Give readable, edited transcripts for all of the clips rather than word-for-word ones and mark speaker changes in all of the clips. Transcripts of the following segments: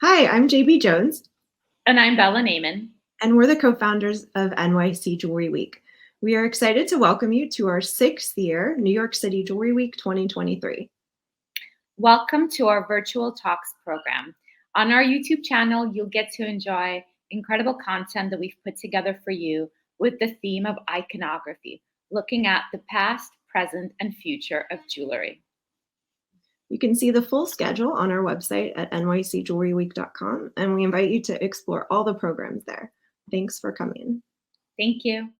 Speaker 1: Hi, I'm JB Jones,
Speaker 2: And I'm Bella Naiman.
Speaker 1: and we're the co-founders of NYC Jewelry Week. We are excited to welcome you to our 6th year New York City Jewelry Week 2023.
Speaker 2: Welcome to our virtual talks program. On our YouTube channel, you'll get to enjoy incredible content that we've put together for you with the theme of iconography, looking at the past, present, and future of jewelry.
Speaker 1: You can see the full schedule on our website at nycjewelryweek.com, and we invite you to explore all the programs there. Thanks for coming.
Speaker 2: Thank you.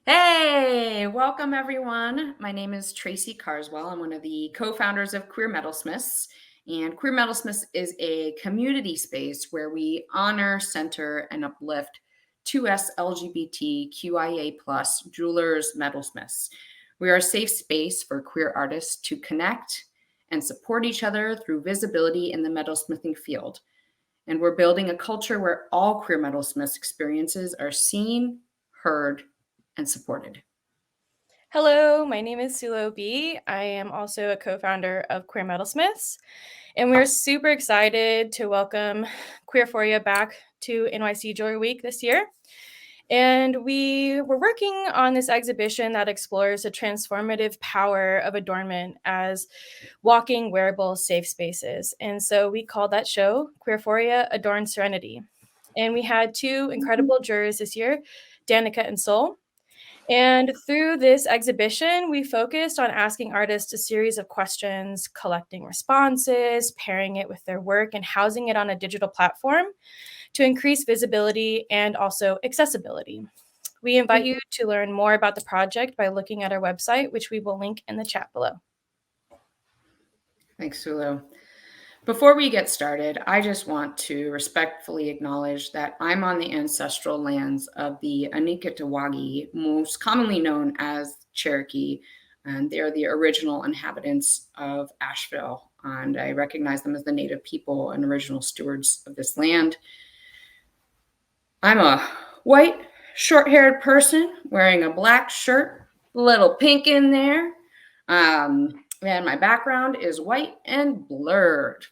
Speaker 3: Hey, welcome everyone. My name is Tracey Carswell. I'm one of the co-founders of Queer Metalsmiths. And Queer Metalsmiths is a community space where we honor, center, and uplift 2S LGBTQIA+ jewelers, metalsmiths. We are a safe space for queer artists to connect and support each other through visibility in the metalsmithing field. And we're building a culture where all queer metalsmiths experiences are seen, heard, and supported.
Speaker 4: Hello, my name is SULO B. I am also a co-founder of Queer Metalsmiths, and we're super excited to welcome queerphoria back to NYC Jewelry Week this year. And we were working on this exhibition that explores the transformative power of adornment as walking, wearable, safe spaces. And so we called that show Queerphoria, Adorned Serenity. And we had two incredible jurors this year, Danica and Sol. And through this exhibition, we focused on asking artists a series of questions, collecting responses, pairing it with their work, and housing it on a digital platform to increase visibility and also accessibility. We invite you to learn more about the project by looking at our website, which we will link in the chat below.
Speaker 3: Thanks, Sulu. Before we get started, I just want to respectfully acknowledge that I'm on the ancestral lands of the Aniketawagi, most commonly known as Cherokee, and they're the original inhabitants of Asheville, and I recognize them as the native people and original stewards of this land. I'm a white, short-haired person wearing a black shirt, a little pink in there, and my background is white and blurred.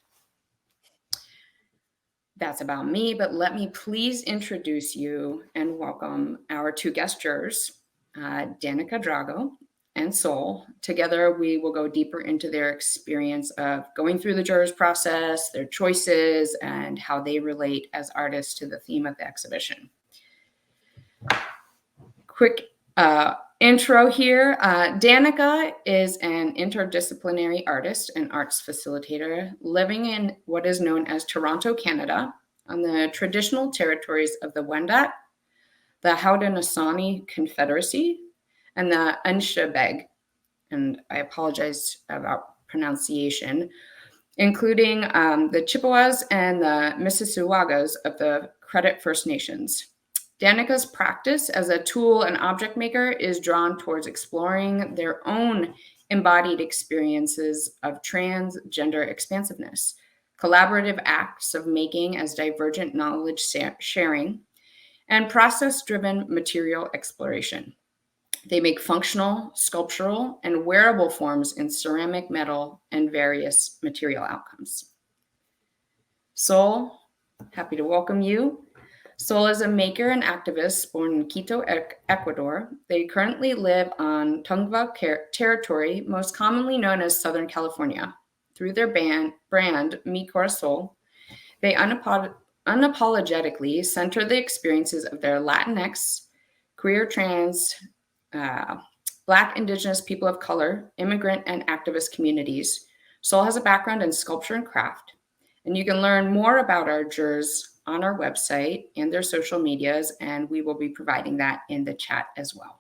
Speaker 3: That's about me, but let me please introduce you and welcome our two guest jurors, Danica Drago and Sol. Together, we will go deeper into their experience of going through the jurors process, their choices, and how they relate as artists to the theme of the exhibition. Quick intro here. Danica is an interdisciplinary artist and arts facilitator living in what is known as Toronto, Canada, on the traditional territories of the Wendat, the Haudenosaunee Confederacy, and the Anishinaabe, and I apologize about pronunciation, including the Chippewas and the Mississaugas of the Credit First Nations. Danica's practice as a tool and object maker is drawn towards exploring their own embodied experiences of transgender expansiveness, collaborative acts of making as divergent knowledge sharing, and process-driven material exploration. They make functional, sculptural, and wearable forms in ceramic, metal, and various material outcomes. Sol, happy to welcome you. Sol is a maker and activist born in Quito, Ecuador. They currently live on Tongva territory, most commonly known as Southern California. Through their brand, Mi Corazón, they unapologetically center the experiences of their Latinx, queer, trans, Black, Indigenous, people of color, immigrant, and activist communities. Sol has a background in sculpture and craft, and you can learn more about our jurors on our website and their social medias, and we will be providing that in the chat as well.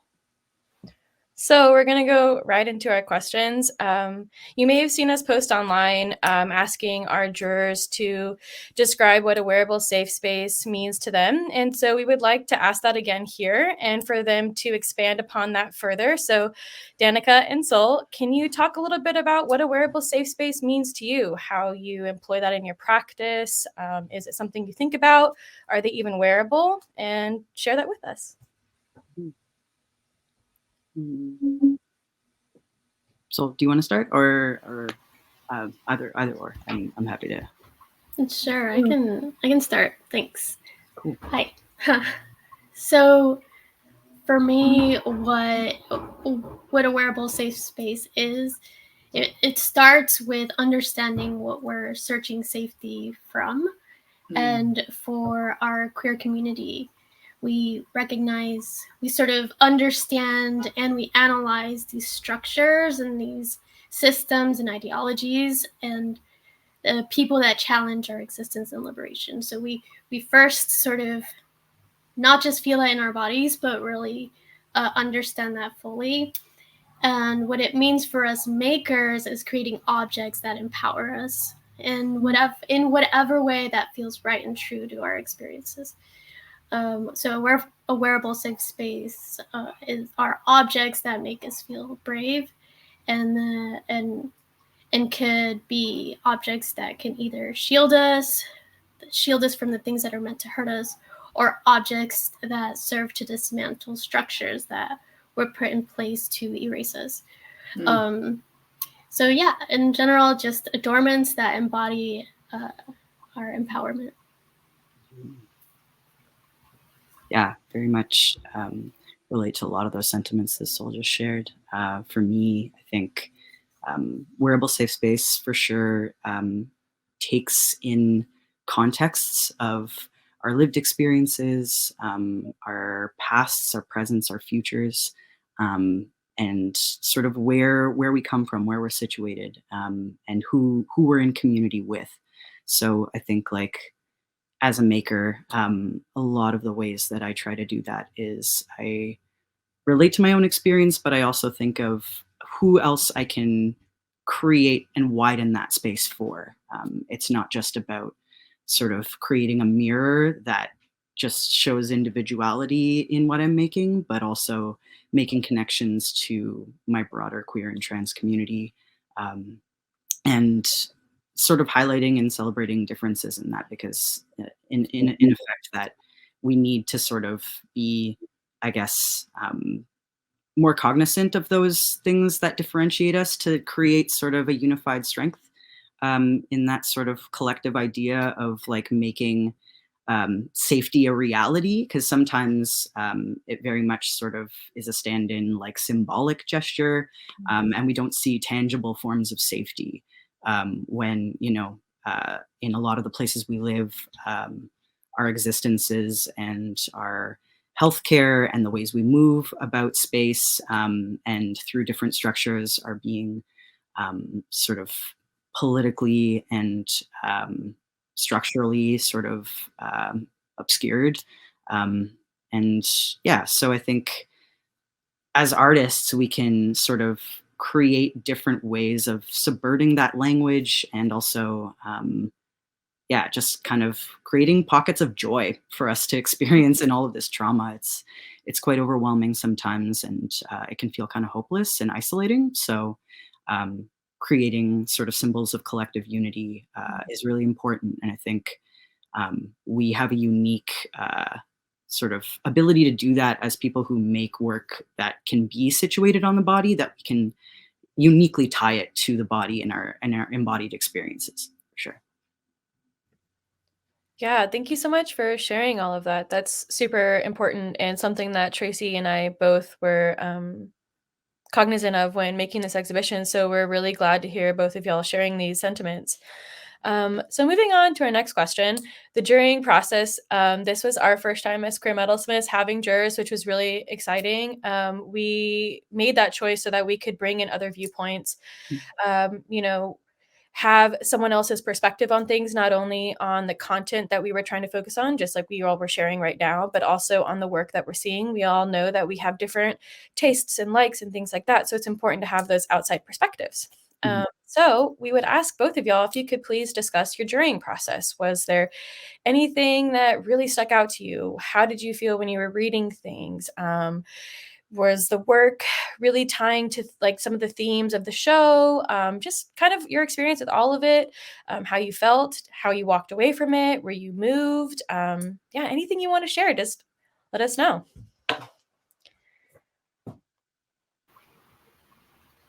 Speaker 4: So we're going to go right into our questions. You may have seen us post online asking our jurors to describe what a wearable safe space means to them. And so we would like to ask that again here and for them to expand upon that further. So Danica and Sol, can you talk a little bit about what a wearable safe space means to you, how you employ that in your practice? Is it something you think about? Are they even wearable? And share that with us.
Speaker 5: Mm. So, do you want to start, or either or? I'm happy to.
Speaker 6: Sure, I can start. Thanks.
Speaker 5: Cool.
Speaker 6: Hi. So for me, what a wearable safe space is, it starts with understanding what we're searching safety from. And for our queer community, we recognize, we sort of understand, and we analyze these structures and these systems and ideologies and the people that challenge our existence and liberation. So we first sort of not just feel that in our bodies, but really understand that fully. And what it means for us makers is creating objects that empower us in whatever way that feels right and true to our experiences. So a wearable safe space are objects that make us feel brave, and could be objects that can either shield us from the things that are meant to hurt us, or objects that serve to dismantle structures that were put in place to erase us. So yeah, in general, just adornments that embody our empowerment.
Speaker 5: Yeah, very much relate to a lot of those sentiments that Sol just shared. For me, I think wearable safe space for sure takes in contexts of our lived experiences, our pasts, our presents, our futures, and sort of where we come from, where we're situated, and who we're in community with. So I think, like, as a maker, a lot of the ways that I try to do that is I relate to my own experience, but I also think of who else I can create and widen that space for. It's not just about sort of creating a mirror that just shows individuality in what I'm making, but also making connections to my broader queer and trans community, and sort of highlighting and celebrating differences in that, because in effect that we need to sort of be, I guess, more cognizant of those things that differentiate us to create sort of a unified strength, in that sort of collective idea of like making safety a reality, because sometimes it very much sort of is a stand-in, like, symbolic gesture, and we don't see tangible forms of safety when, in a lot of the places we live, our existences and our healthcare and the ways we move about space, and through different structures are being sort of politically and structurally sort of obscured. And yeah, so I think as artists, we can sort of create different ways of subverting that language, and also, yeah, just kind of creating pockets of joy for us to experience in all of this trauma. It's quite overwhelming sometimes, and it can feel kind of hopeless and isolating. So creating sort of symbols of collective unity is really important. And I think we have a unique sort of ability to do that as people who make work that can be situated on the body, that we can uniquely tie it to the body in our embodied experiences, for sure.
Speaker 4: Yeah, thank you so much for sharing all of that. That's super important, and something that Tracey and I both were cognizant of when making this exhibition. So we're really glad to hear both of y'all sharing these sentiments. So moving on to our next question, the jurying process. This was our first time as queer metalsmiths having jurors, which was really exciting. We made that choice so that we could bring in other viewpoints, have someone else's perspective on things, not only on the content that we were trying to focus on, just like we all were sharing right now, but also on the work that we're seeing. We all know that we have different tastes and likes and things like that. So it's important to have those outside perspectives. So we would ask both of y'all if you could please discuss your jurying process. Was there anything that really stuck out to you? How did you feel when you were reading things? Was the work really tying to like some of the themes of the show? Just kind of your experience with all of it, how you felt, how you walked away from it, were you moved? Yeah, anything you want to share, just let us know.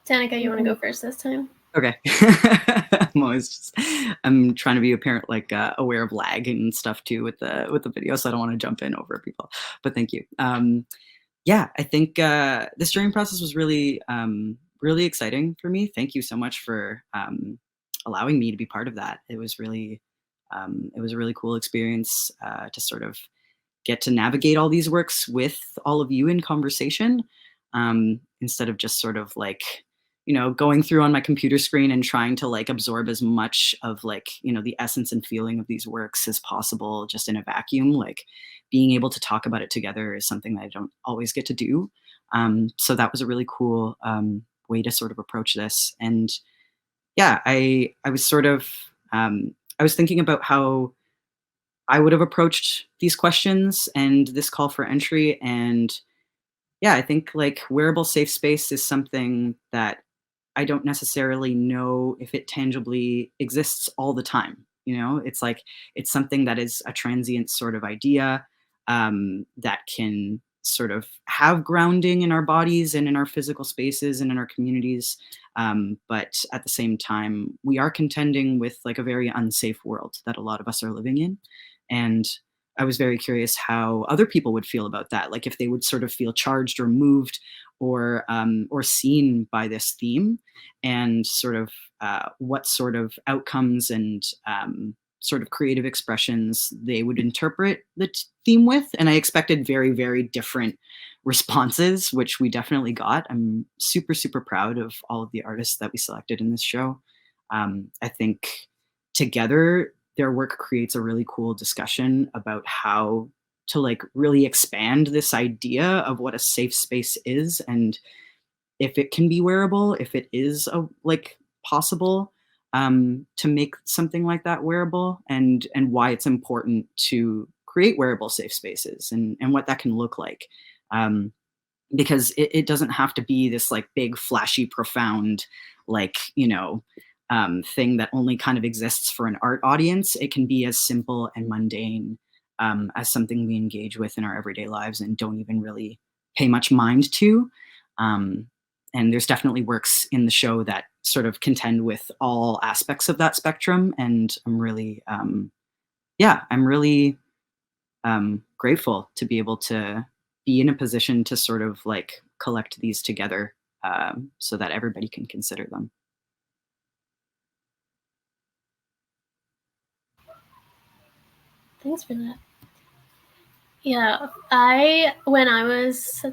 Speaker 6: Danica, you want to go first this time?
Speaker 5: Okay. I'm trying to be a parent, like aware of lag and stuff too with the video, so I don't want to jump in over people. But thank you. Yeah, I think this journey process was really really exciting for me. Thank you so much for allowing me to be part of that. It was really it was a really cool experience to sort of get to navigate all these works with all of you in conversation, instead of just sort of like, you know, going through on my computer screen and trying to like absorb as much of like, you know, the essence and feeling of these works as possible just in a vacuum. Like being able to talk about it together is something that I don't always get to do. So that was a really cool way to sort of approach this. And yeah, I was sort of I was thinking about how I would have approached these questions and this call for entry. And yeah, I think like wearable safe space is something that I don't necessarily know if it tangibly exists all the time. You know, it's like it's something that is a transient sort of idea that can sort of have grounding in our bodies and in our physical spaces and in our communities. But at the same time, we are contending with like a very unsafe world that a lot of us are living in. And I was very curious how other people would feel about that, like if they would sort of feel charged or moved or seen by this theme, and sort of what sort of outcomes and sort of creative expressions they would interpret the theme with. And I expected very, very different responses, which we definitely got. I'm super, super proud of all of the artists that we selected in this show. I think together their work creates a really cool discussion about how to like really expand this idea of what a safe space is, and if it can be wearable, if it is like possible to make something like that wearable, and why it's important to create wearable safe spaces, and what that can look like. Because it doesn't have to be this like big, flashy, profound, like, you know, thing that only kind of exists for an art audience. It can be as simple and mundane as something we engage with in our everyday lives and don't even really pay much mind to. And there's definitely works in the show that sort of contend with all aspects of that spectrum. And I'm really, I'm really grateful to be able to be in a position to sort of like collect these together so that everybody can consider them.
Speaker 6: Thanks for that. Yeah, when I was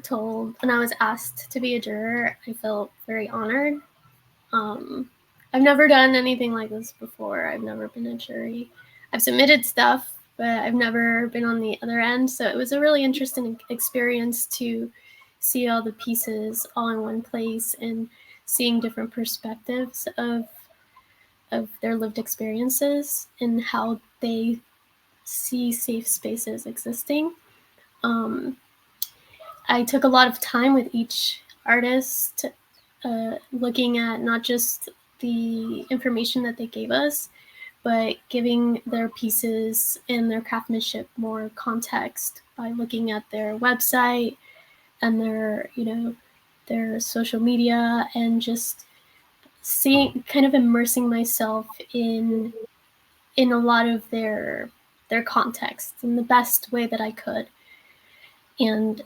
Speaker 6: asked to be a juror, I felt very honored. I've never done anything like this before. I've never been a jury. I've submitted stuff, but I've never been on the other end. So it was a really interesting experience to see all the pieces all in one place and seeing different perspectives of their lived experiences and how they see safe spaces existing. I took a lot of time with each artist, looking at not just the information that they gave us, but giving their pieces and their craftsmanship more context by looking at their website and their social media, and just kind of immersing myself in a lot of their context in the best way that I could. And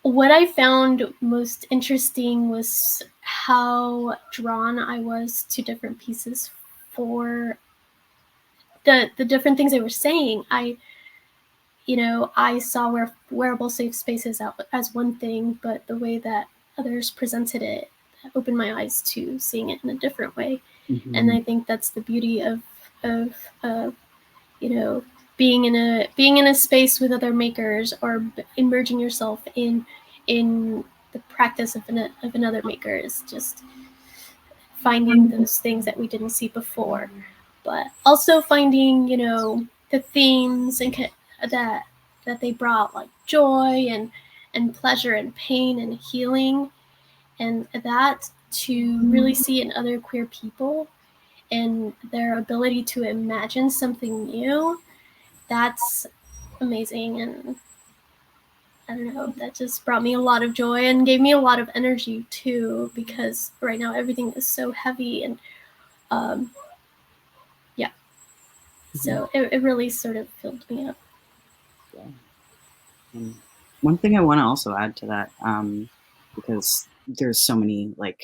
Speaker 6: what I found most interesting was how drawn I was to different pieces for the different things they were saying. I saw wearable safe spaces as one thing, but the way that others presented it opened my eyes to seeing it in a different way. Mm-hmm. And I think that's the beauty of being in a space with other makers, or immersing yourself in the practice of another maker, is just finding those things that we didn't see before, but also finding the themes and that they brought, like joy and pleasure and pain and healing, and that to really see in other queer people and their ability to imagine something new. That's amazing. And I don't know, that just brought me a lot of joy and gave me a lot of energy too, because right now everything is so heavy and yeah. So it really sort of filled me up.
Speaker 5: Yeah. And one thing I want to also add to that, because there's so many like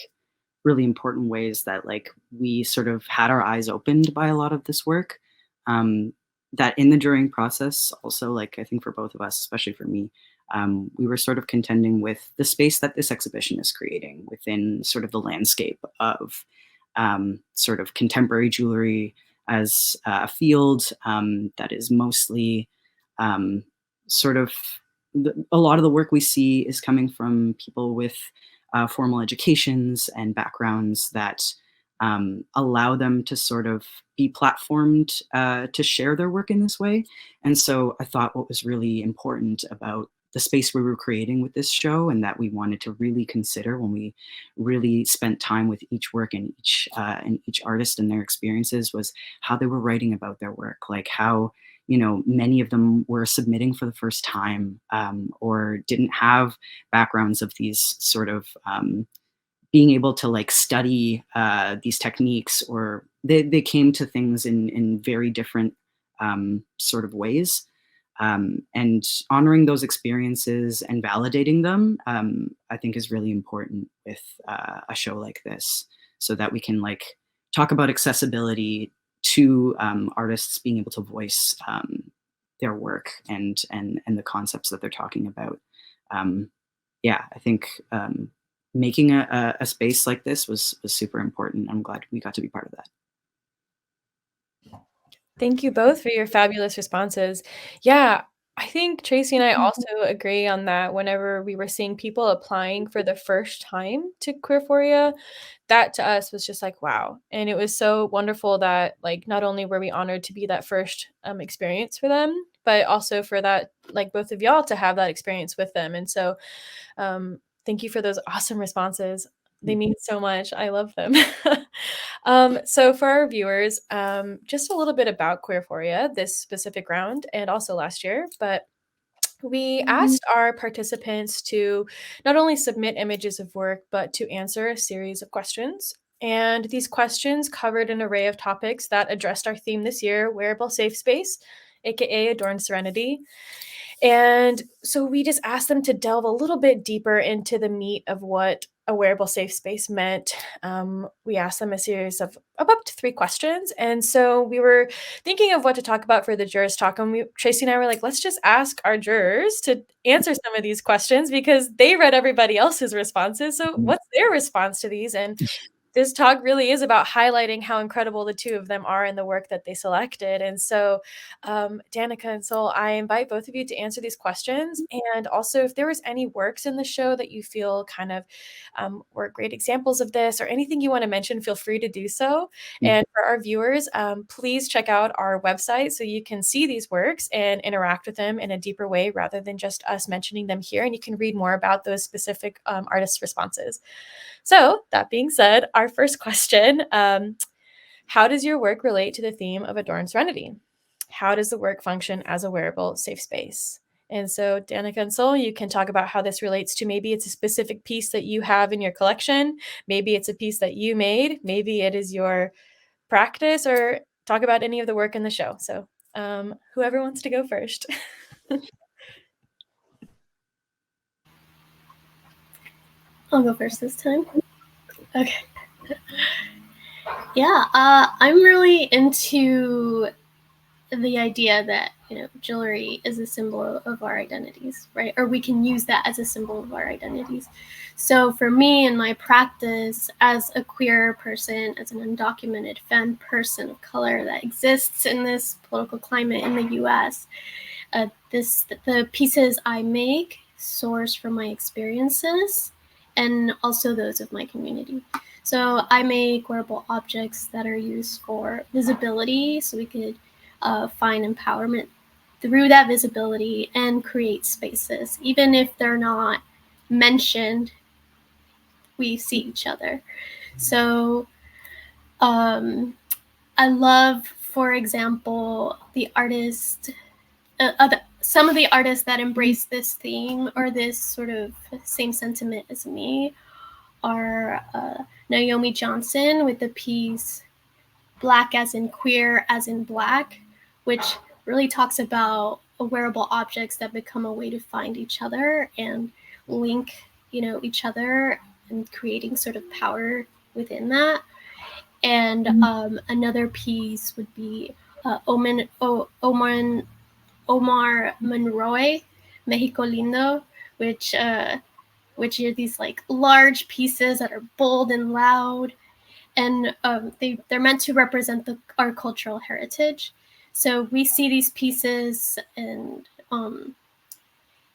Speaker 5: really important ways that like we sort of had our eyes opened by a lot of this work, that in the jurying process also, like I think for both of us, especially for me, we were sort of contending with the space that this exhibition is creating within sort of the landscape of sort of contemporary jewelry as a field that is mostly sort of a lot of the work we see is coming from people with formal educations and backgrounds that allow them to sort of be platformed to share their work in this way. And so I thought what was really important about the space we were creating with this show, and that we wanted to really consider when we really spent time with each work and each artist and their experiences, was how they were writing about their work, like how, you know, many of them were submitting for the first time, or didn't have backgrounds of these sort of being able to like study these techniques, or they came to things in very different sort of ways. And honoring those experiences and validating them, I think is really important with a show like this, so that we can like talk about accessibility to artists being able to voice their work and the concepts that they're talking about. Yeah, I think making a space like this was super important. I'm glad we got to be part of that.
Speaker 4: Thank you both for your fabulous responses. Yeah, I think Tracey and I also agree on that. Whenever we were seeing people applying for the first time to queerphoria, that to us was just like, wow. And it was so wonderful that like not only were we honored to be that first experience for them, but also for that, like both of y'all to have that experience with them. And so thank you for those awesome responses. They mean so much. I love them. So for our viewers, just a little bit about queerphoria this specific round and also last year, but we asked our participants to not only submit images of work, but to answer a series of questions. And these questions covered an array of topics that addressed our theme this year, wearable safe space, aka Adorned Serenity. And so we just asked them to delve a little bit deeper into the meat of what a wearable safe space meant. We asked them a series of up to 3 questions. And so we were thinking of what to talk about for the Jurors Talk. And Tracey and I were like, let's just ask our jurors to answer some of these questions because they read everybody else's responses. So what's their response to these? And this talk really is about highlighting how incredible the two of them are in the work that they selected. And so, Danica and Sol, I invite both of you to answer these questions. And also, if there was any works in the show that you feel kind of were great examples of this, or anything you want to mention, feel free to do so. And for our viewers, please check out our website so you can see these works and interact with them in a deeper way rather than just us mentioning them here. And you can read more about those specific artists' responses. So that being said, our first question, how does your work relate to the theme of Adorned Serenity? How does the work function as a wearable safe space? And so Danica and Sol, you can talk about how this relates to maybe it's a specific piece that you have in your collection. Maybe it's a piece that you made. Maybe it is your practice, or talk about any of the work in the show. So whoever wants to go first.
Speaker 6: I'll go first this time. Okay. Yeah, I'm really into the idea that, you know, jewelry is a symbol of our identities, right? Or we can use that as a symbol of our identities. So for me in my practice as a queer person, as an undocumented femme person of color that exists in this political climate in the US, the pieces I make source from my experiences and also those of my community. So I make wearable objects that are used for visibility, so we could find empowerment through that visibility and create spaces. Even if they're not mentioned, we see each other. So I love, for example, the artist, some of the artists that embrace this theme or this sort of same sentiment as me are Naomi Johnson with the piece Black as in Queer as in Black, which really talks about wearable objects that become a way to find each other and link, each other, and creating sort of power within that. And another piece would be Omar Monroy, Mexico Lindo, which are these like large pieces that are bold and loud, and they're meant to represent our cultural heritage. So we see these pieces and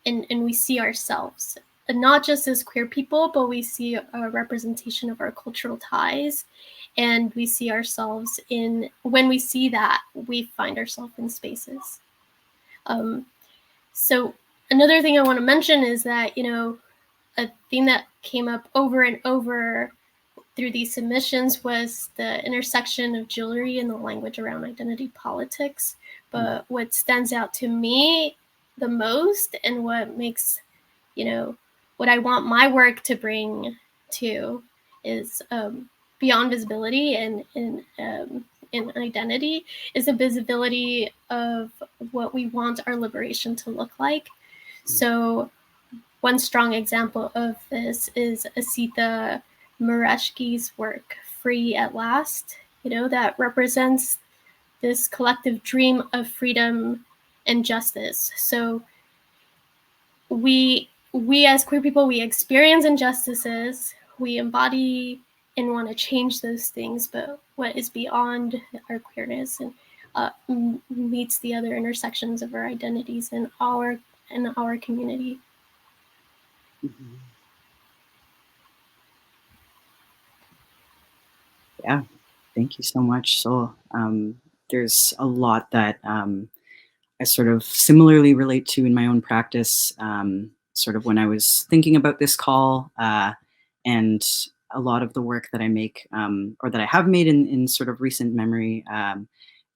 Speaker 6: we see ourselves, and not just as queer people, but we see a representation of our cultural ties, and we see ourselves when we see that, we find ourselves in spaces. So another thing I want to mention is that, a theme that came up over and over through these submissions was the intersection of jewelry and the language around identity politics. But what stands out to me the most, and what makes, what I want my work to bring to, is beyond visibility and in identity, is the visibility of what we want our liberation to look like. So one strong example of this is Asita Murashki's work, Free at Last, that represents this collective dream of freedom and justice. So we as queer people, we experience injustices, we embody and want to change those things, but what is beyond our queerness and meets the other intersections of our identities in our community.
Speaker 5: Mm-hmm. Yeah, thank you so much, Sol. There's a lot that I sort of similarly relate to in my own practice, sort of when I was thinking about this call, and a lot of the work that I make, or that I have made in sort of recent memory,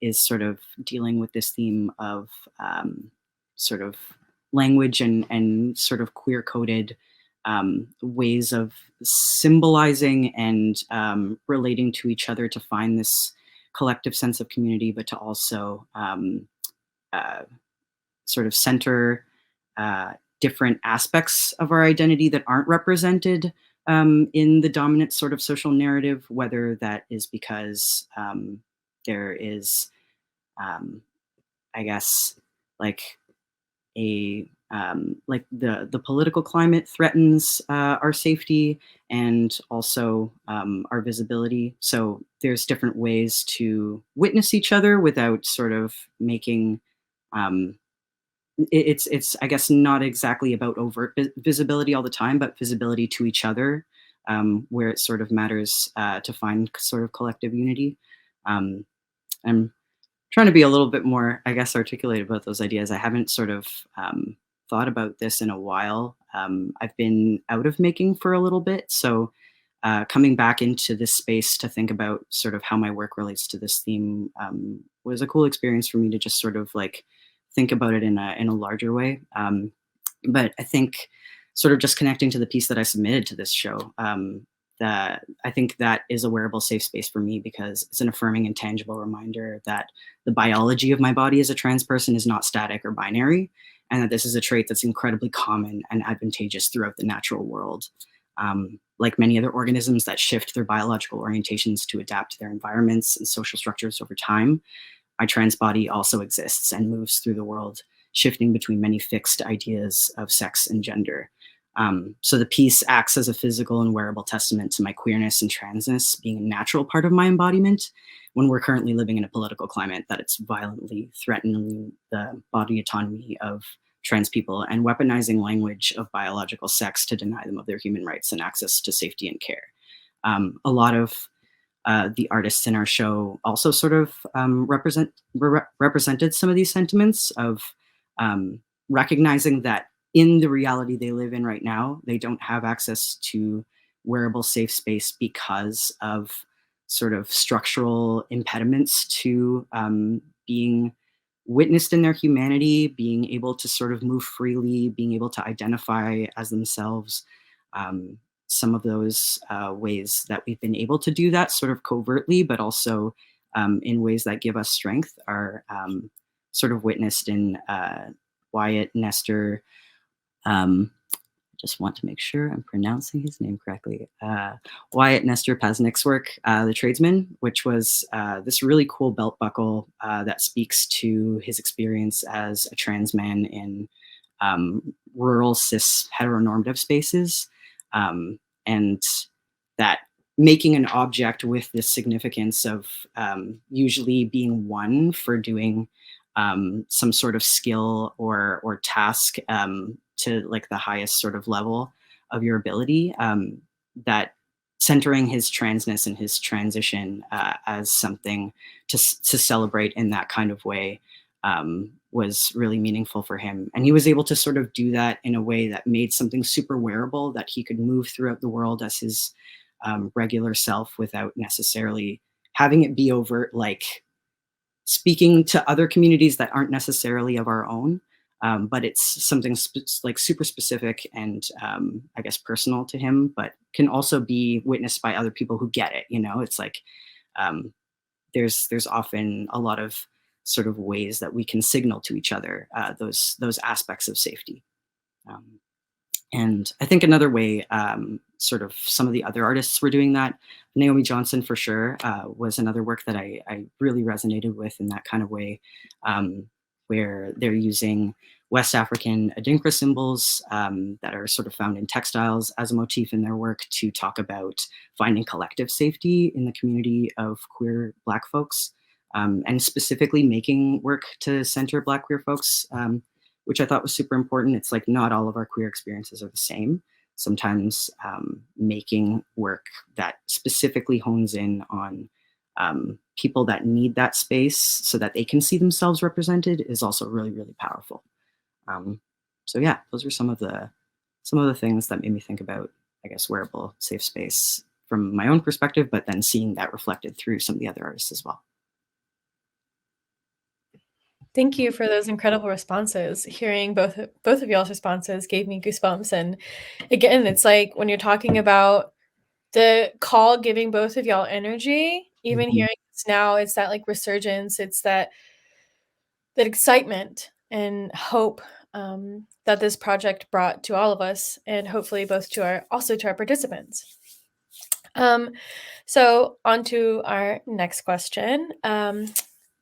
Speaker 5: is sort of dealing with this theme of sort of language and sort of queer-coded ways of symbolizing and relating to each other to find this collective sense of community, but to also sort of center different aspects of our identity that aren't represented in the dominant sort of social narrative, whether that is because there is, I guess, like the political climate threatens our safety and also our visibility. So there's different ways to witness each other without sort of making it's I guess not exactly about overt visibility all the time, but visibility to each other, where it sort of matters to find sort of collective unity. I'm trying to be a little bit more, I guess, articulated about those ideas. I haven't sort of thought about this in a while. I've been out of making for a little bit, so coming back into this space to think about sort of how my work relates to this theme was a cool experience for me to just sort of like think about it in a larger way. But I think sort of just connecting to the piece that I submitted to this show, that I think that is a wearable safe space for me, because it's an affirming and tangible reminder that the biology of my body as a trans person is not static or binary, and that this is a trait that's incredibly common and advantageous throughout the natural world. Like many other organisms that shift their biological orientations to adapt to their environments and social structures over time, my trans body also exists and moves through the world, shifting between many fixed ideas of sex and gender. So the piece acts as a physical and wearable testament to my queerness and transness being a natural part of my embodiment, when we're currently living in a political climate that it's violently threatening the body autonomy of trans people and weaponizing language of biological sex to deny them of their human rights and access to safety and care. A lot of the artists in our show also sort of represented some of these sentiments of recognizing that in the reality they live in right now, they don't have access to wearable safe space because of sort of structural impediments to being witnessed in their humanity, being able to sort of move freely, being able to identify as themselves. Some of those ways that we've been able to do that sort of covertly, but also in ways that give us strength are sort of witnessed in Wyatt Nestor. Just want to make sure I'm pronouncing his name correctly. Wyatt Nestor Paznik's work, The Tradesman, which was this really cool belt buckle that speaks to his experience as a trans man in rural cis heteronormative spaces. And that making an object with this significance of usually being won for doing some sort of skill or task to like the highest sort of level of your ability, that centering his transness and his transition as something to celebrate in that kind of way was really meaningful for him. And he was able to sort of do that in a way that made something super wearable that he could move throughout the world as his regular self without necessarily having it be overt, like speaking to other communities that aren't necessarily of our own. But it's something like super specific and I guess personal to him, but can also be witnessed by other people who get it. You know, it's like there's often a lot of sort of ways that we can signal to each other those aspects of safety. And I think another way, sort of some of the other artists were doing that. Naomi Johnson, for sure, was another work that I really resonated with in that kind of way, where they're using West African Adinkra symbols that are sort of found in textiles as a motif in their work to talk about finding collective safety in the community of queer Black folks, and specifically making work to center Black queer folks, which I thought was super important. It's like not all of our queer experiences are the same. Sometimes making work that specifically hones in on people that need that space so that they can see themselves represented is also really, really powerful. So yeah, those are some of the things that made me think about, I guess, wearable safe space from my own perspective, but then seeing that reflected through some of the other artists as well.
Speaker 4: Thank you for those incredible responses. Hearing both of y'all's responses gave me goosebumps. And again, it's like when you're talking about the call giving both of y'all energy, even hearing this now, it's that like resurgence, it's that excitement and hope that this project brought to all of us, and hopefully both to our participants. So on to our next question.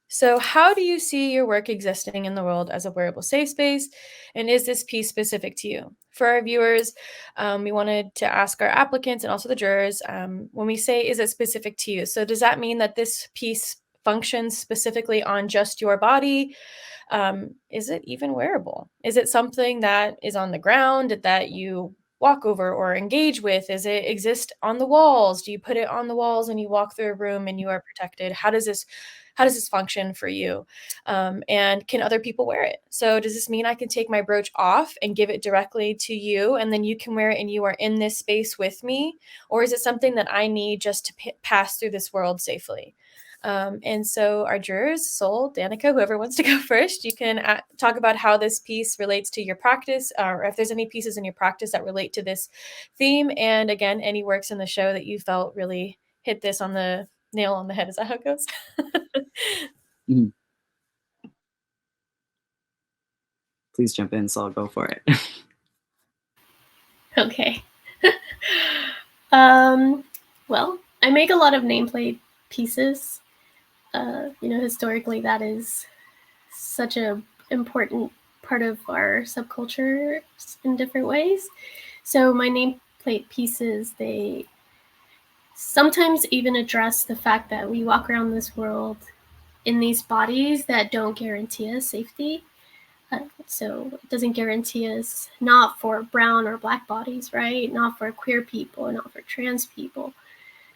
Speaker 4: So how do you see your work existing in the world as a wearable safe space? And is this piece specific to you? For our viewers, we wanted to ask our applicants and also the jurors, when we say, is it specific to you? So does that mean that this piece functions specifically on just your body? Is it even wearable? Is it something that is on the ground that you walk over or engage with? Is it exist on the walls? Do you put it on the walls and you walk through a room and you are protected? How does this function for you? And can other people wear it? So does this mean I can take my brooch off and give it directly to you and then you can wear it and you are in this space with me? Or is it something that I need just to pass through this world safely? And so our jurors, Sol, Danica, whoever wants to go first, you can talk about how this piece relates to your practice, or if there's any pieces in your practice that relate to this theme. And again, any works in the show that you felt really hit this on the nail on the head. Is that how it goes?
Speaker 5: Mm. Please jump in, Sol, go for it.
Speaker 6: Okay. Well, I make a lot of nameplate pieces. Historically, that is such an important part of our subculture in different ways. So my nameplate pieces, they sometimes even address the fact that we walk around this world in these bodies that don't guarantee us safety. So it doesn't guarantee us, not for brown or Black bodies, right? Not for queer people, not for trans people,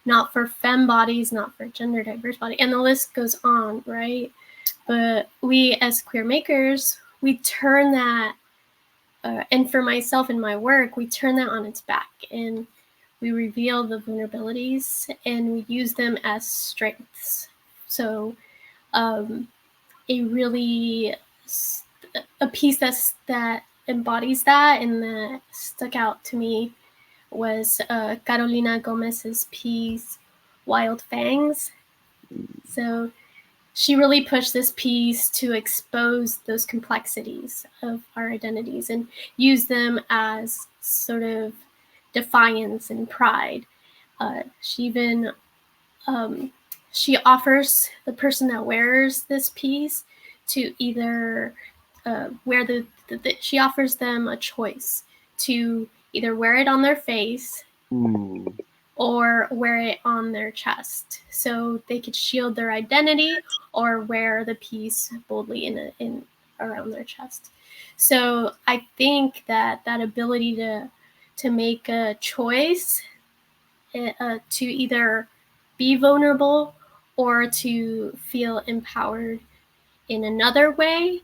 Speaker 6: not for femme bodies, not for gender diverse bodies, and the list goes on, right? But we as queer makers, we turn that, and for myself in my work, we turn that on its back and we reveal the vulnerabilities and we use them as strengths. So a really a piece that embodies that and that stuck out to me was Carolina Gomez's piece Wild Fangs. So she really pushed this piece to expose those complexities of our identities and use them as sort of defiance and pride. She even she offers the person that wears this piece to either wear she offers them a choice to either wear it on their face or wear it on their chest, so they could shield their identity or wear the piece boldly in around their chest. So I think that ability to make a choice to either be vulnerable or to feel empowered in another way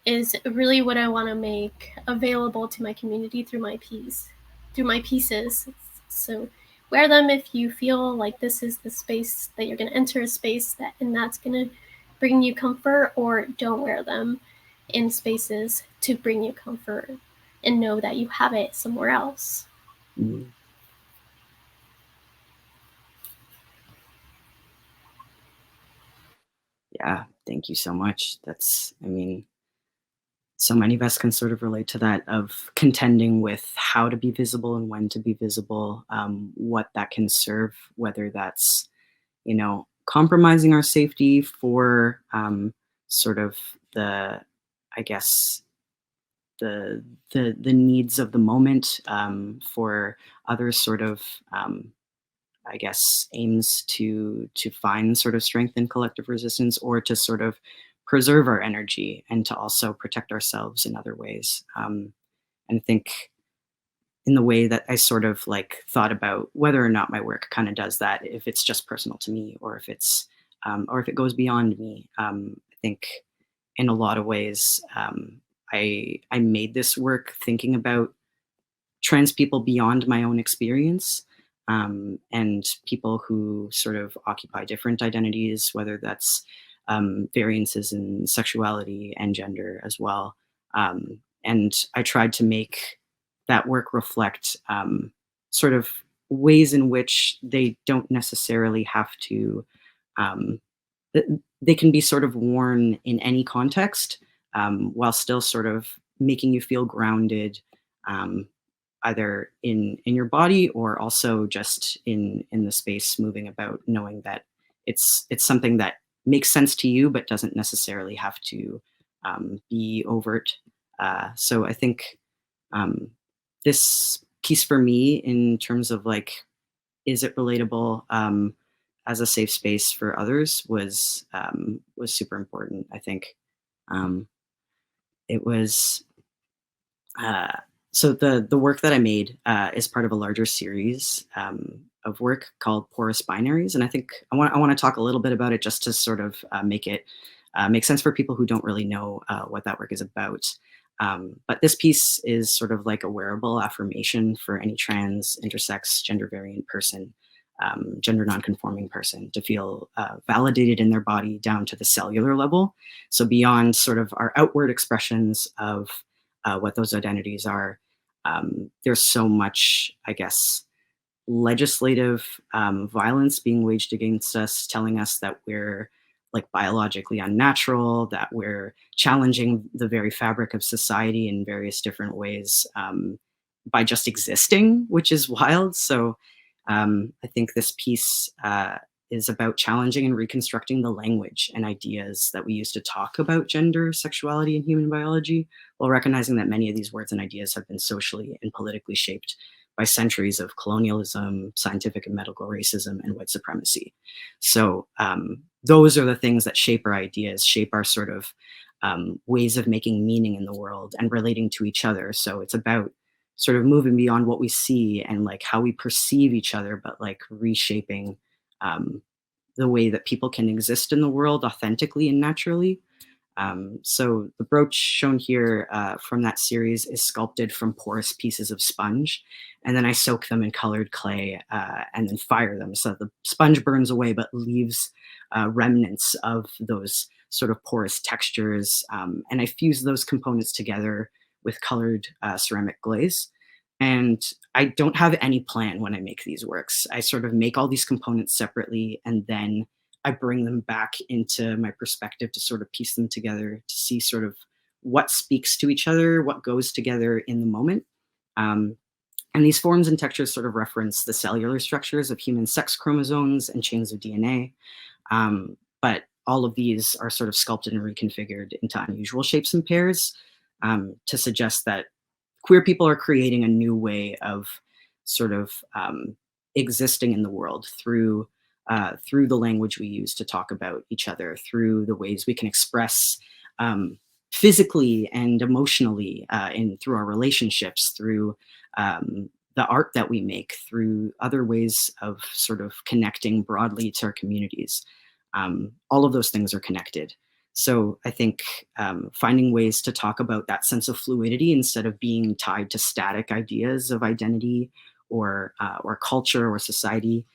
Speaker 6: is really what I want to make available to my community through my pieces. So wear them if you feel like this is the space that you're going to enter a space and that's going to bring you comfort, or don't wear them in spaces to bring you comfort and know that you have it somewhere else.
Speaker 5: Yeah, thank you so much. I mean, so many of us can sort of relate to that, of contending with how to be visible and when to be visible, what that can serve, whether that's, compromising our safety for sort of I guess, the needs of the moment, for others sort of, I guess, aims to find sort of strength in collective resistance, or to sort of preserve our energy and to also protect ourselves in other ways. And I think in the way that I sort of like thought about whether or not my work kind of does that, if it's just personal to me, or if it's or if it goes beyond me. I think in a lot of ways, I made this work thinking about trans people beyond my own experience, and people who sort of occupy different identities, whether that's variances in sexuality and gender as well. And I tried to make that work reflect sort of ways in which they don't necessarily have to, they can be sort of worn in any context, while still sort of making you feel grounded, either in your body or also just in the space moving about, knowing that it's something that makes sense to you but doesn't necessarily have to be overt. So I think this piece for me, in terms of like, is it relatable as a safe space for others, was super important. I think it was. So the work that I made is part of a larger series of work called Porous Binaries, and I think I want to talk a little bit about it, just to sort of make it make sense for people who don't really know what that work is about. But this piece is sort of like a wearable affirmation for any trans, intersex, gender variant person, gender nonconforming person, to feel validated in their body down to the cellular level. So beyond sort of our outward expressions of what those identities are, there's so much, I guess, legislative violence being waged against us, telling us that we're like biologically unnatural, that we're challenging the very fabric of society in various different ways by just existing, which is wild. So I think this piece is about challenging and reconstructing the language and ideas that we use to talk about gender, sexuality, and human biology, while recognizing that many of these words and ideas have been socially and politically shaped by centuries of colonialism, scientific and medical racism, and white supremacy. So those are the things that shape our ideas, shape our sort of ways of making meaning in the world and relating to each other. So it's about sort of moving beyond what we see and like how we perceive each other, but like reshaping the way that people can exist in the world authentically and naturally. So the brooch shown here from that series is sculpted from porous pieces of sponge. And then I soak them in colored clay and then fire them. So the sponge burns away, but leaves remnants of those sort of porous textures. And I fuse those components together with colored ceramic glaze. And I don't have any plan when I make these works. I sort of make all these components separately, and then I bring them back into my perspective to sort of piece them together to see sort of what speaks to each other, what goes together in the moment. Um, and these forms and textures sort of reference the cellular structures of human sex chromosomes and chains of DNA. But all of these are sort of sculpted and reconfigured into unusual shapes and pairs to suggest that queer people are creating a new way of sort of existing in the world through the language we use to talk about each other, through the ways we can express physically and emotionally through our relationships, through the art that we make, through other ways of sort of connecting broadly to our communities. All of those things are connected. So I think finding ways to talk about that sense of fluidity instead of being tied to static ideas of identity or culture or society,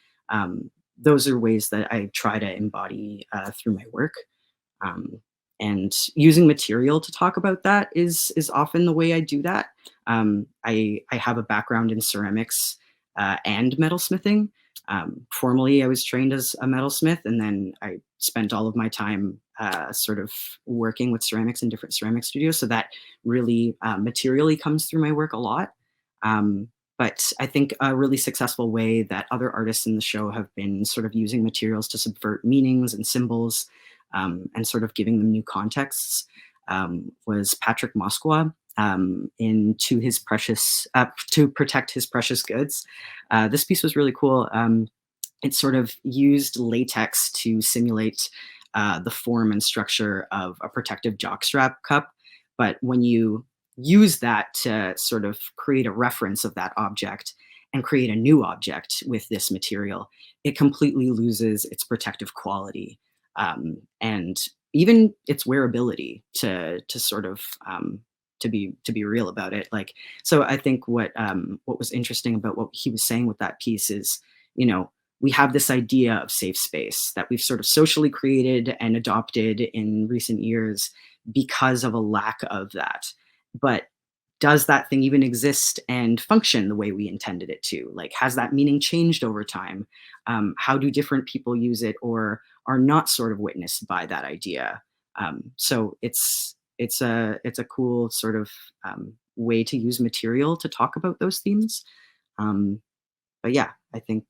Speaker 5: those are ways that I try to embody through my work. And using material to talk about that is often the way I do that. I have a background in ceramics and metalsmithing. Formerly, I was trained as a metalsmith, and then I spent all of my time sort of working with ceramics in different ceramic studios. So that really materially comes through my work a lot. But I think a really successful way that other artists in the show have been sort of using materials to subvert meanings and symbols and sort of giving them new contexts was Patrick Moskwa in To Protect His Precious Goods. This piece was really cool. It sort of used latex to simulate the form and structure of a protective jockstrap cup. But when you use that to sort of create a reference of that object and create a new object with this material, it completely loses its protective quality and even its wearability to sort of to be real about it. Like, so I think what was interesting about what he was saying with that piece is, we have this idea of safe space that we've sort of socially created and adopted in recent years because of a lack of that. But does that thing even exist and function the way we intended it to? Like, has that meaning changed over time? How do different people use it or are not sort of witnessed by that idea? So it's a cool sort of way to use material to talk about those themes. But yeah, I think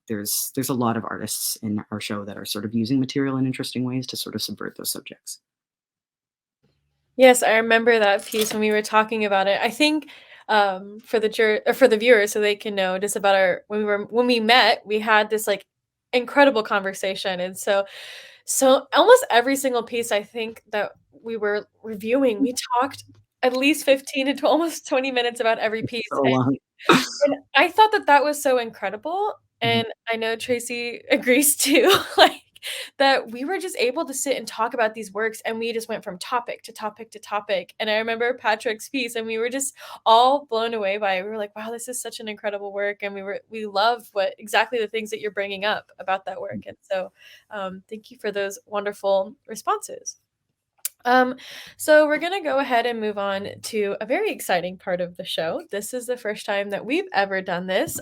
Speaker 5: there's a lot of artists in our show that are sort of using material in interesting ways to sort of subvert those subjects.
Speaker 4: Yes, I remember that piece when we were talking about it. I think for the viewers, so they can know just about when we met, we had this like incredible conversation, and so almost every single piece I think that we were reviewing, we talked at least 15 to almost 20 minutes about every piece.
Speaker 5: So long.
Speaker 4: And I thought that was so incredible, and I know Tracey agrees too, like, that we were just able to sit and talk about these works, and we just went from topic to topic to topic, and I remember Patrick's piece, and we were just all blown away by it. We were like, "Wow, this is such an incredible work," and we love exactly the things that you're bringing up about that work, and so, thank you for those wonderful responses. So we're going to go ahead and move on to a very exciting part of the show. This is the first time that we've ever done this.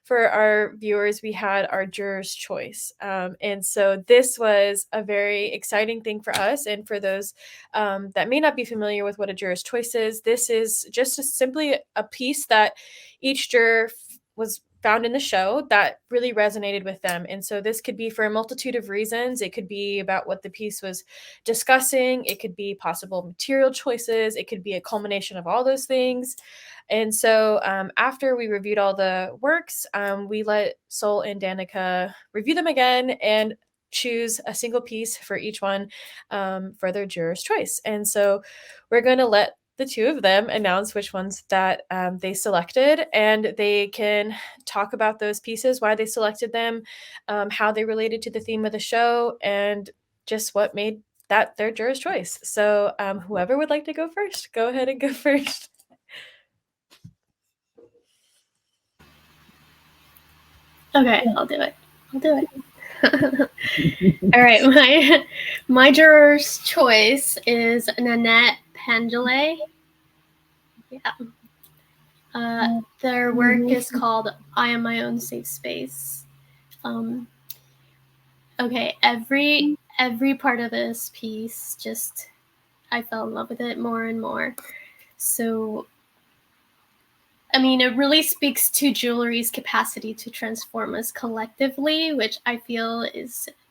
Speaker 4: For our viewers, we had our juror's choice. And so this was a very exciting thing for us. And for those that may not be familiar with what a juror's choice is, this is just simply a piece that each juror was found in the show that really resonated with them. And so this could be for a multitude of reasons. It could be about what the piece was discussing. It could be possible material choices. It could be a culmination of all those things. And so after we reviewed all the works, we let Sol and Danica review them again and choose a single piece for each one for their juror's choice. And so we're going to let the two of them announce which ones that they selected, and they can talk about those pieces, why they selected them, how they related to the theme of the show, and just what made that their juror's choice. So whoever would like to go first, go ahead and go first.
Speaker 6: Okay, I'll do it. All right, my juror's choice is Nanette Pendlay. Yeah. Their work is called I Am My Own Safe Space. Okay, every part of this piece, just I fell in love with it more and more. So, I mean, it really speaks to jewelry's capacity to transform us collectively, which I feel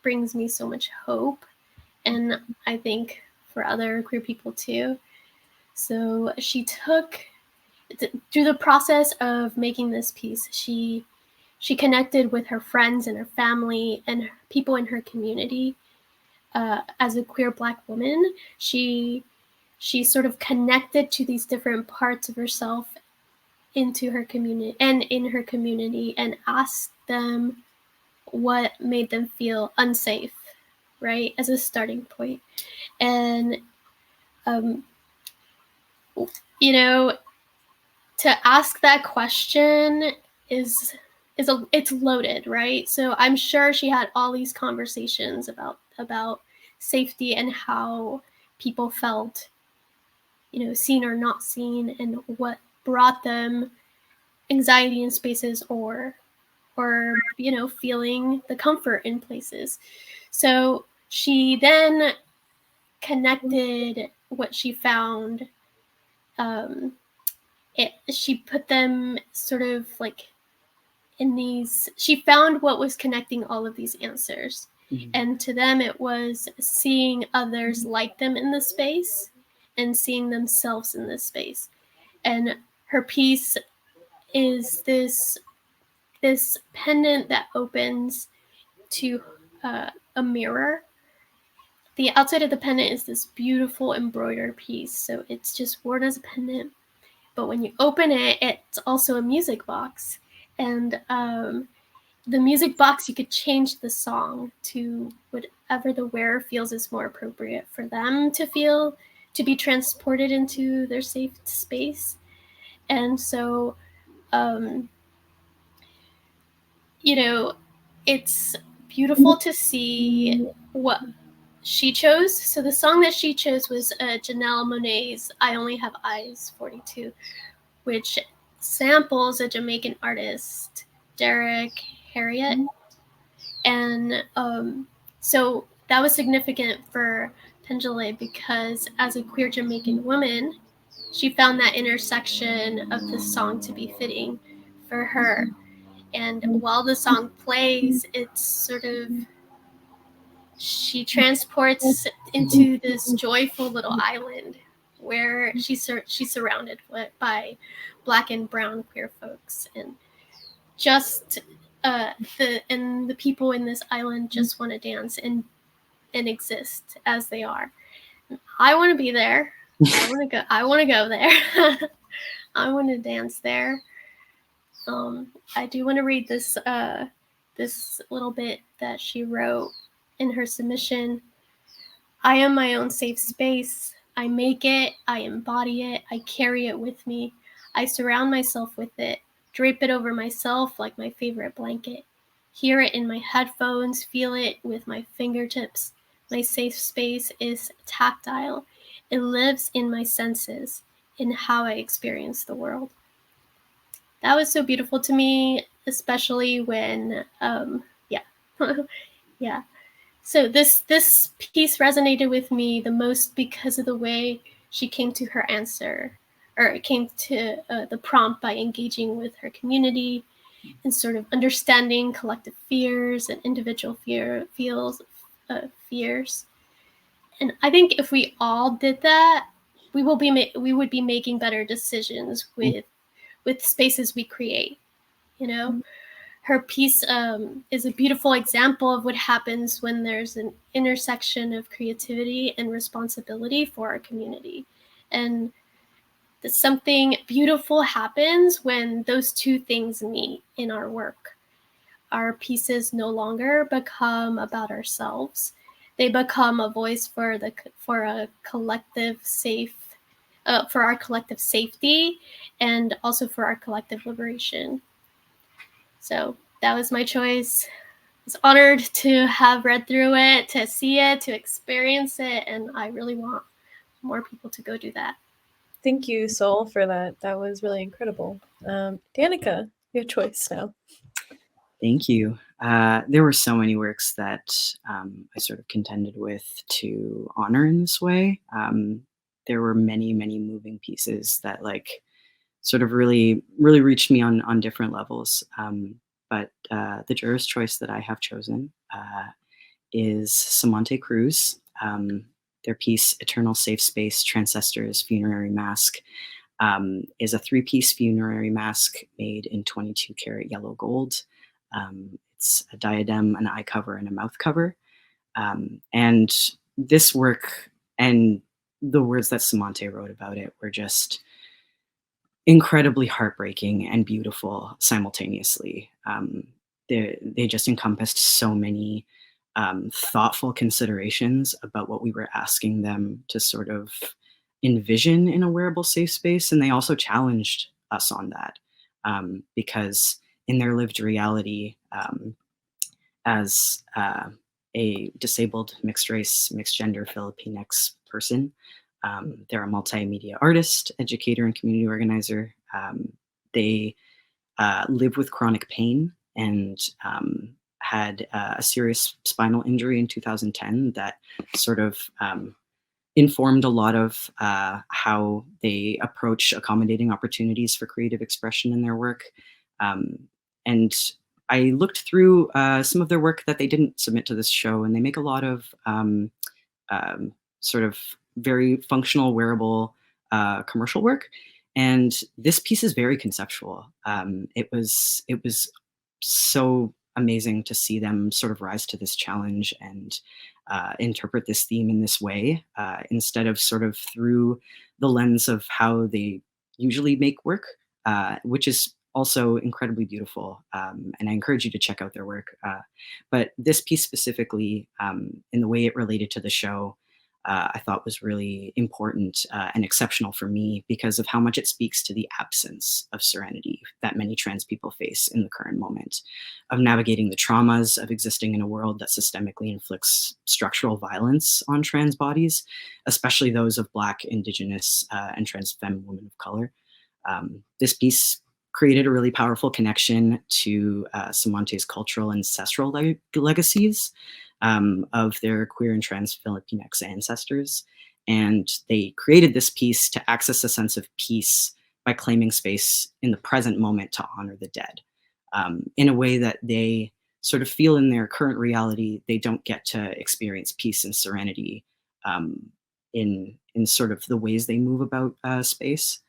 Speaker 6: brings me so much hope, and I think for other queer people too. So she took, through the process of making this piece, she connected with her friends and her family and people in her community. As a queer Black woman, she sort of connected to these different parts of herself into her community and in her community, and asked them what made them feel unsafe, right, as a starting point. And you know, to ask that question it's loaded, right? So I'm sure she had all these conversations about safety and how people felt, seen or not seen, and what brought them anxiety in spaces or feeling the comfort in places. So she then connected what she found. She put them sort of like in these, she found what was connecting all of these answers. Mm-hmm. And to them, it was seeing others like them in the space and seeing themselves in this space. And her piece is this pendant that opens to a mirror. The outside of the pendant is this beautiful embroidered piece. So it's just worn as a pendant. But when you open it, it's also a music box. And the music box, you could change the song to whatever the wearer feels is more appropriate for them to feel, to be transported into their safe space. And so, it's beautiful to see what she chose. So the song that she chose was Janelle Monáe's I Only Have Eyes 42, which samples a Jamaican artist, Derek Harriott. And so that was significant for Pendlay because as a queer Jamaican woman, she found that intersection of the song to be fitting for her. And while the song plays, it's sort of, she transports into this joyful little island where she's surrounded by Black and brown queer folks, and just the people in this island just want to dance and exist as they are. I want to be there. I want to go there. I want to dance there. I do want to read this little bit that she wrote in her submission. I am my own safe space. I make it, I embody it, I carry it with me. I surround myself with it, drape it over myself like my favorite blanket. Hear it in my headphones, feel it with my fingertips. My safe space is tactile. It lives in my senses, in how I experience the world. That was so beautiful to me, especially when, yeah. So this piece resonated with me the most because of the way she came to her answer, or came to the prompt by engaging with her community and sort of understanding collective fears and individual fears. And I think if we all did that, we would be making better decisions with spaces we create. Her piece is a beautiful example of what happens when there's an intersection of creativity and responsibility for our community. And something beautiful happens when those two things meet in our work. Our pieces no longer become about ourselves, they become a voice for a collective safe, for our collective safety, and also for our collective liberation. So that was my choice. I was honored to have read through it, to see it, to experience it, and I really want more people to go do that.
Speaker 4: Thank you, Sol, for that. That was really incredible. Danica, your choice now.
Speaker 5: Thank you. There were so many works that I sort of contended with to honor in this way. There were many, many moving pieces that like sort of really reached me on different levels. But the juror's choice that I have chosen is Simante Cruz. Their piece, Eternal Safe Space, Transcestors Funerary Mask, is a 3-piece funerary mask made in 22 karat yellow gold. It's a diadem, an eye cover, and a mouth cover. And this work and the words that Simante wrote about it were just incredibly heartbreaking and beautiful simultaneously. They just encompassed so many thoughtful considerations about what we were asking them to sort of envision in a wearable safe space. And they also challenged us on that because in their lived reality as a disabled, mixed race, mixed gender Filipinx person, they're a multimedia artist, educator, and community organizer. They live with chronic pain and had a serious spinal injury in 2010 that sort of informed a lot of how they approach accommodating opportunities for creative expression in their work. And I looked through some of their work that they didn't submit to this show, and they make a lot of sort of very functional, wearable commercial work. And this piece is very conceptual. It was so amazing to see them sort of rise to this challenge and interpret this theme in this way, instead of sort of through the lens of how they usually make work, which is also incredibly beautiful. And I encourage you to check out their work. But this piece specifically, in the way it related to the show, I thought was really important and exceptional for me because of how much it speaks to the absence of serenity that many trans people face in the current moment, of navigating the traumas of existing in a world that systemically inflicts structural violence on trans bodies, especially those of Black, Indigenous, and trans femme women of color. This piece created a really powerful connection to Simante's cultural and ancestral legacies of their queer and trans Filipinx ancestors. And they created this piece to access a sense of peace by claiming space in the present moment to honor the dead, in a way that they sort of feel in their current reality they don't get to experience peace and serenity in sort of the ways they move about space.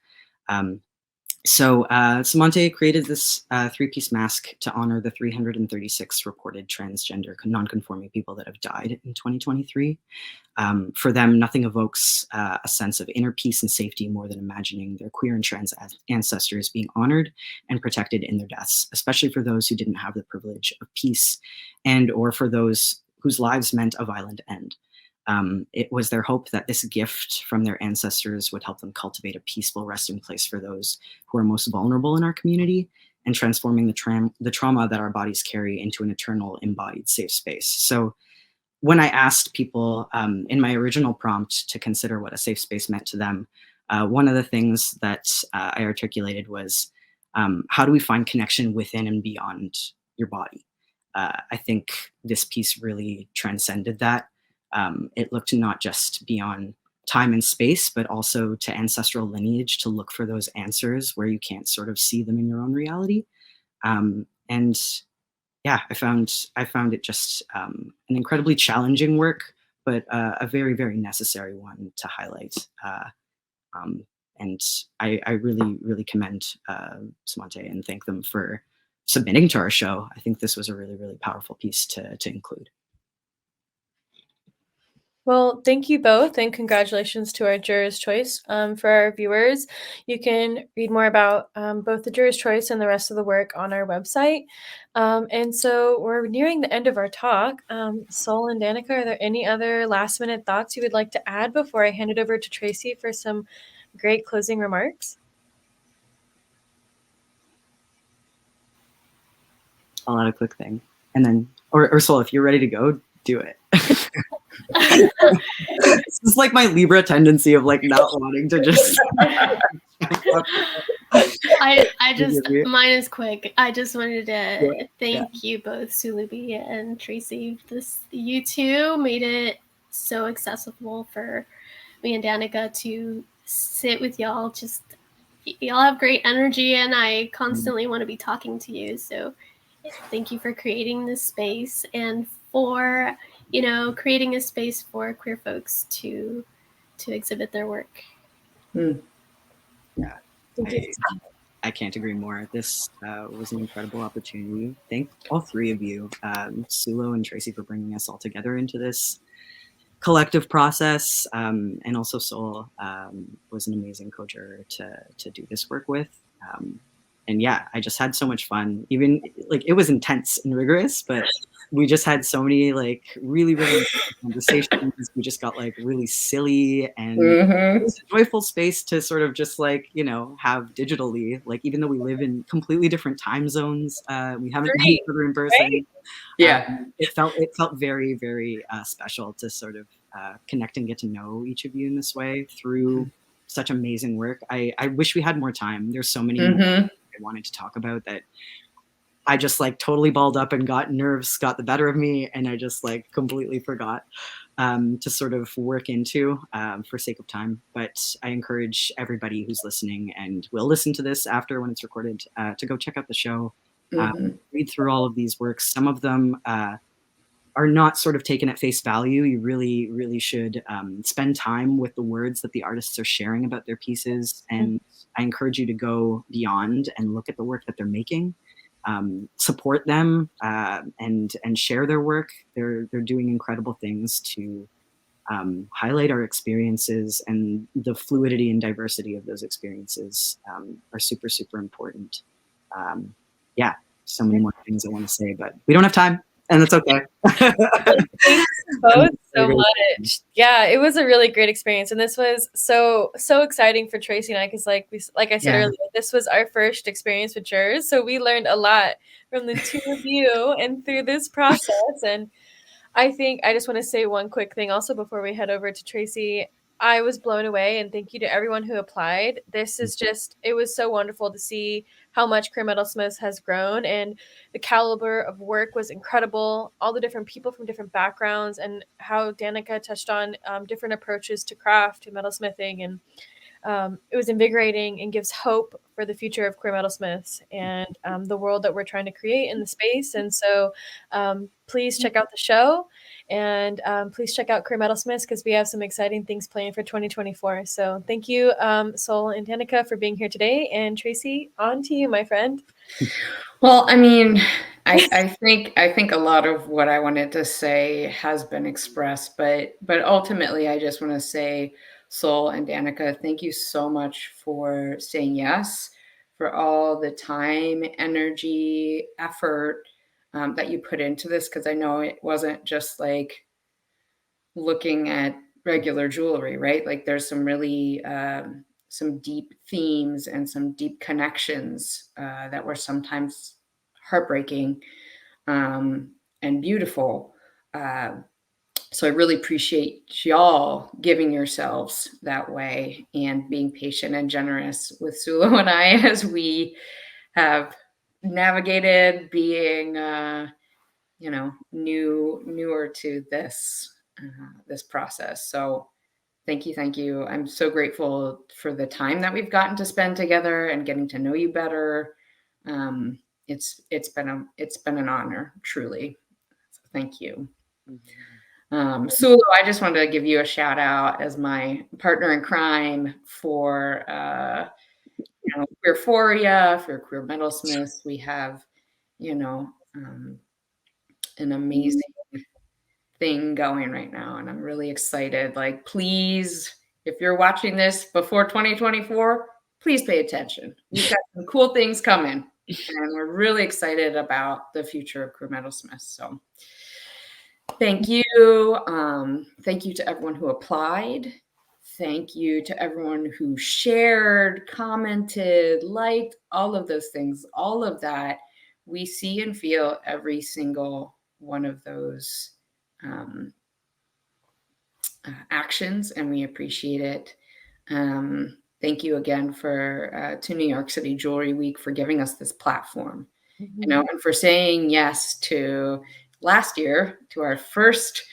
Speaker 5: So Simante created this 3-piece mask to honor the 336 reported transgender non-conforming people that have died in 2023. For them, nothing evokes a sense of inner peace and safety more than imagining their queer and trans ancestors being honored and protected in their deaths, especially for those who didn't have the privilege of peace and or for those whose lives meant a violent end. It was their hope that this gift from their ancestors would help them cultivate a peaceful resting place for those who are most vulnerable in our community and transforming the trauma that our bodies carry into an eternal embodied safe space. So when I asked people in my original prompt to consider what a safe space meant to them, one of the things that I articulated was, how do we find connection within and beyond your body? I think this piece really transcended that. It looked not just beyond time and space, but also to ancestral lineage to look for those answers where you can't sort of see them in your own reality. And yeah, I found it just an incredibly challenging work, but a very, very necessary one to highlight. And I really, really commend Simante and thank them for submitting to our show. I think this was a really, really powerful piece to include.
Speaker 4: Well, thank you both, and congratulations to our Juror's Choice. For our viewers, you can read more about both the Juror's Choice and the rest of the work on our website. And so we're nearing the end of our talk. Sol and Danica, are there any other last-minute thoughts you would like to add before I hand it over to Tracey for some great closing remarks?
Speaker 5: I'll add a quick thing, and then, or Sol, if you're ready to go, do it. This is like my Libra tendency of like not wanting to just.
Speaker 6: I just, mine is quick. I just wanted to thank you both, Sulubi and Tracey. You two made it so accessible for me and Danica to sit with y'all. Just, y'all have great energy, and I constantly want to be talking to you. So thank you for creating this space and for, creating a space for queer folks to exhibit their work.
Speaker 5: Yeah, I can't agree more. This was an incredible opportunity. Thank all three of you, SULO and Tracey, for bringing us all together into this collective process, and also Sol was an amazing co-juror to do this work with. And yeah, I just had so much fun. Even like it was intense and rigorous, but we just had so many like really conversations. We just got like really silly, and it was a joyful space to sort of just like, have digitally, like, even though we live in completely different time zones, we haven't met each other in person.
Speaker 3: Right? Yeah.
Speaker 5: It felt very, very special to sort of connect and get to know each of you in this way through such amazing work. I wish we had more time. There's so many I wanted to talk about that I just like totally balled up and nerves got the better of me, and I just like completely forgot to sort of work into for sake of time. But I encourage everybody who's listening and will listen to this after when it's recorded to go check out the show, read through all of these works. Some of them are not sort of taken at face value. You really, really should spend time with the words that the artists are sharing about their pieces. And I encourage you to go beyond and look at the work that they're making, support them, and share their work. They're doing incredible things to highlight our experiences, and the fluidity and diversity of those experiences are super, super important. Yeah, so many more things I want to say, but we don't have time. And that's okay.
Speaker 4: Thank you both so much. Yeah, it was a really great experience, and this was so exciting for Tracey and I, because like I said earlier, this was our first experience with jurors, so we learned a lot from the two of you and through this process. And I think I just want to say one quick thing also before we head over to Tracey. I was blown away, and thank you to everyone who applied. This is just, it was so wonderful to see how much Queer Metalsmiths has grown, and the caliber of work was incredible. All the different people from different backgrounds, and how Danica touched on different approaches to craft, to metalsmithing, and it was invigorating and gives hope for the future of Queer Metalsmiths and the world that we're trying to create in the space. And so please check out the show, and please check out Queer Metalsmiths, because we have some exciting things planned for 2024. So thank you, Sol and Danica, for being here today. And Tracey, on to you, my friend.
Speaker 3: Well, I mean, I think a lot of what I wanted to say has been expressed, but ultimately, I just want to say, Sol and Danica, thank you so much for saying yes, for all the time, energy, effort that you put into this, because I know it wasn't just like looking at regular jewelry, right? Like there's some really some deep themes and some deep connections that were sometimes heartbreaking and beautiful. So I really appreciate y'all giving yourselves that way and being patient and generous with SULO and I as we have navigated being, newer to this process. So thank you. I'm so grateful for the time that we've gotten to spend together and getting to know you better. It's been an honor, truly. So thank you. SULO, I just wanted to give you a shout out as my partner in crime for queerphoria, for Queer Metalsmiths. We have, an amazing thing going right now, and I'm really excited. Like, please, if you're watching this before 2024, please pay attention. We've got some cool things coming, and we're really excited about the future of Queer Metalsmiths. So thank you. Thank you to everyone who applied. Thank you to everyone who shared, commented, liked, all of those things, all of that. We see and feel every single one of those actions, and we appreciate it. Thank you again to New York City Jewelry Week for giving us this platform, and for saying yes to last year to our first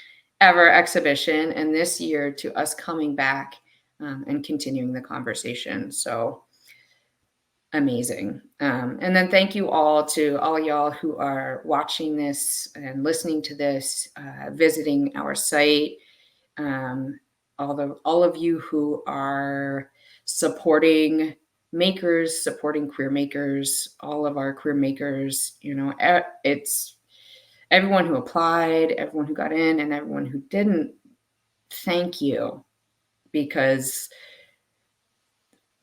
Speaker 3: ever exhibition, and this year to us coming back and continuing the conversation. So amazing. And then thank you all to all y'all who are watching this and listening to this, visiting our site, all of you who are supporting makers, supporting queer makers, all of our queer makers. It's everyone who applied, everyone who got in, and everyone who didn't. Thank you, because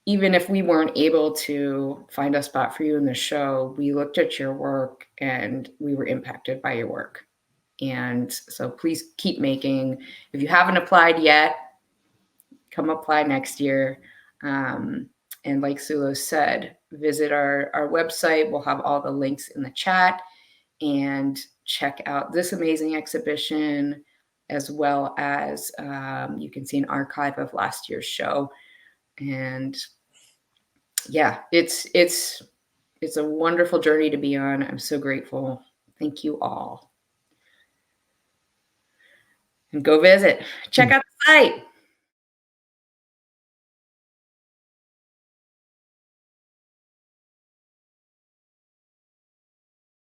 Speaker 3: even if we weren't able to find a spot for you in the show, we looked at your work and we were impacted by your work. And so please keep making. If you haven't applied yet, come apply next year. And like SULO said, visit our website. We'll have all the links in the chat, and check out this amazing exhibition, as well as you can see an archive of last year's show. And yeah, it's a wonderful journey to be on. I'm so grateful. Thank you all. And go visit. Check out the site.